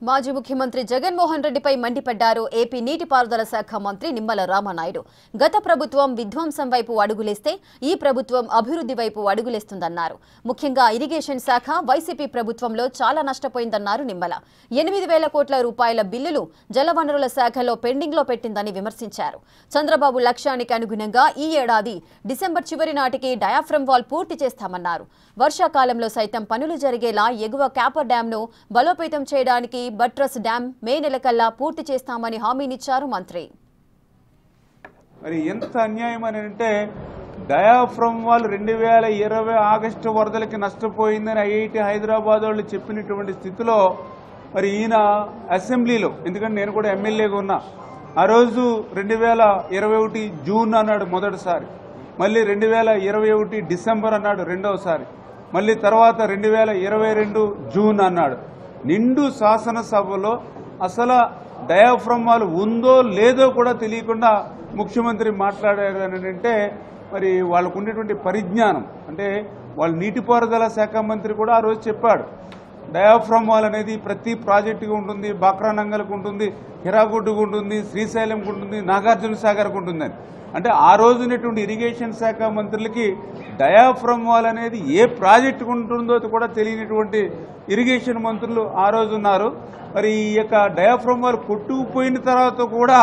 మాజీ ముఖ్యమంత్రి జగన్మోహన్ రెడ్డిపై మండిపడ్డారు ఏపీ నీటిపారుదల శాఖ మంత్రి నిమ్మల రామనాయుడు. గత ప్రభుత్వం విధ్వంసం వైపు అడుగులేస్తే ఈ ప్రభుత్వం అభివృద్ధి వైపు అడుగులేస్తుందన్నారు. ముఖ్యంగా ఇరిగేషన్ శాఖ వైసీపీ ప్రభుత్వంలో చాలా నష్టపోయిందన్నారు నిమ్మల. 8,000 కోట్ల రూపాయల బిల్లులు జలవనరుల శాఖలో పెండింగ్లో పెట్టిందని విమర్శించారు. చంద్రబాబు లక్ష్యానికి అనుగుణంగా ఈ ఏడాది డిసెంబర్ చివరి నాటికి డయాఫ్రమ్ వాల్ పూర్తి చేస్తామన్నారు. వర్షాకాలంలో సైతం పనులు జరిగేలా ఎగువ క్యాపర్ డ్యాంను బలోపేతం చేయడానికి బట్రస్ డ్యాం మే నెలకల్లా పూర్తి చేస్తామని హామీనిచ్చారు మంత్రి. మరి ఎంత అన్యాయం అని అంటే డయాఫ్రమ్ వాల్ 2020 ఆగస్టు వరదలకి నష్టపోయిందని ఐఐటి హైదరాబాద్ వాళ్ళు చెప్పినటువంటి స్థితిలో మరి ఈయన అసెంబ్లీలో, ఎందుకంటే నేను కూడా ఎమ్మెల్యేగా ఉన్నా, ఆ రోజు 2021 జూన్ అన్నాడు మొదటిసారి, మళ్ళీ 2021 డిసెంబర్ అన్నాడు రెండవసారి, మళ్ళీ తర్వాత 2022 జూన్ అన్నాడు. నిండు శాసనసభలో అసలు డయాఫ్రమ్ వాల్ ఉందో లేదో కూడా తెలియకుండా ముఖ్యమంత్రి మాట్లాడారు అని అంటే మరి వాళ్ళకు ఉండేటువంటి పరిజ్ఞానం అంటే వాళ్ళ నీటిపారుదల శాఖ మంత్రి కూడా ఆ రోజు చెప్పాడు, డయాఫ్రమ్ వాల్ అనేది ప్రతి ప్రాజెక్టుకు ఉంటుంది, బాక్రానంగల్కు ఉంటుంది, హిరాగుడ్డుకు ఉంటుంది, శ్రీశైలంకు ఉంటుంది, నాగార్జున సాగర్కు ఉంటుందని. అంటే ఆ రోజునటువంటి ఇరిగేషన్ శాఖ మంత్రులకి డయాఫ్రమ్ వాల్ అనేది ఏ ప్రాజెక్టుకు ఉంటుందో కూడా తెలియనటువంటి ఇరిగేషన్ మంత్రులు ఆ రోజు ఉన్నారు. మరి ఈ యొక్క డయాఫ్రమ్ వాల్ కొట్టుకుపోయిన తర్వాత కూడా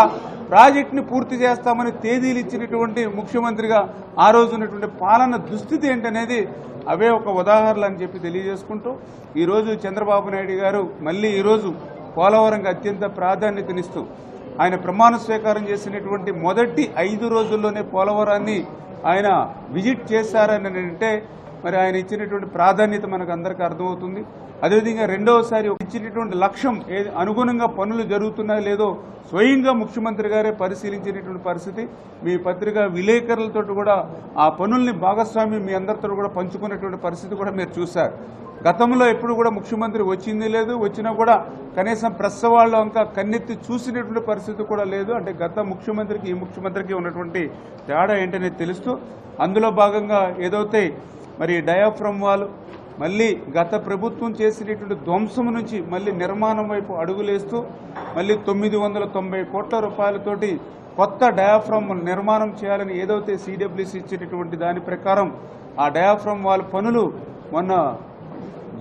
ప్రాజెక్టుని పూర్తి చేస్తామని తేదీలు ఇచ్చినటువంటి ముఖ్యమంత్రిగా ఆ రోజు ఉన్నటువంటి పాలన దుస్థితి ఏంటనేది అవే ఒక ఉదాహరణలు అని చెప్పి తెలియజేసుకుంటూ ఈరోజు చంద్రబాబు నాయుడు గారు మళ్ళీ ఈరోజు పోలవరంకి అత్యంత ప్రాధాన్యతనిస్తూ ఆయన ప్రమాణ స్వీకారం చేసినటువంటి మొదటి 5 రోజుల్లోనే పోలవరాన్ని ఆయన విజిట్ చేశారని అంటే మరి ఆయన ఇచ్చినటువంటి ప్రాధాన్యత మనకు అందరికీ అర్థమవుతుంది. అదేవిధంగా రెండవసారి ఇచ్చినటువంటి లక్ష్యం అనుగుణంగా పనులు జరుగుతున్నాయో లేదో స్వయంగా ముఖ్యమంత్రి గారే పరిశీలించినటువంటి పరిస్థితి. మీ పత్రికా విలేకరులతో కూడా ఆ పనుల్ని భాగస్వామ్యం మీ అందరితో కూడా పంచుకున్నటువంటి పరిస్థితి కూడా మీరు చూశారు. గతంలో ఎప్పుడు కూడా ముఖ్యమంత్రి వచ్చింది లేదు, వచ్చినా కూడా కనీసం ప్రెస్ వాళ్ళు ఇంకా కన్నెత్తి చూసినటువంటి పరిస్థితి కూడా లేదు. అంటే గత ముఖ్యమంత్రికి ఈ ముఖ్యమంత్రికి ఉన్నటువంటి తేడా ఏంటనేది తెలుస్తూ అందులో భాగంగా ఏదైతే మరి డయాఫ్రమ్ వాల్ మళ్ళీ గత ప్రభుత్వం చేసినటువంటి ధ్వంసం నుంచి మళ్ళీ నిర్మాణం వైపు అడుగులేస్తూ మళ్ళీ 990 కోట్ల రూపాయలతోటి కొత్త డయాఫ్రమ్ నిర్మాణం చేయాలని ఏదైతే సిడబ్ల్యూసీ ఇచ్చినటువంటి దాని ప్రకారం ఆ డయాఫ్రమ్ వాల్ పనులు మొన్న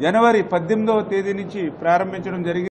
జనవరి 18వ తేదీ నుంచి ప్రారంభించడం జరిగింది.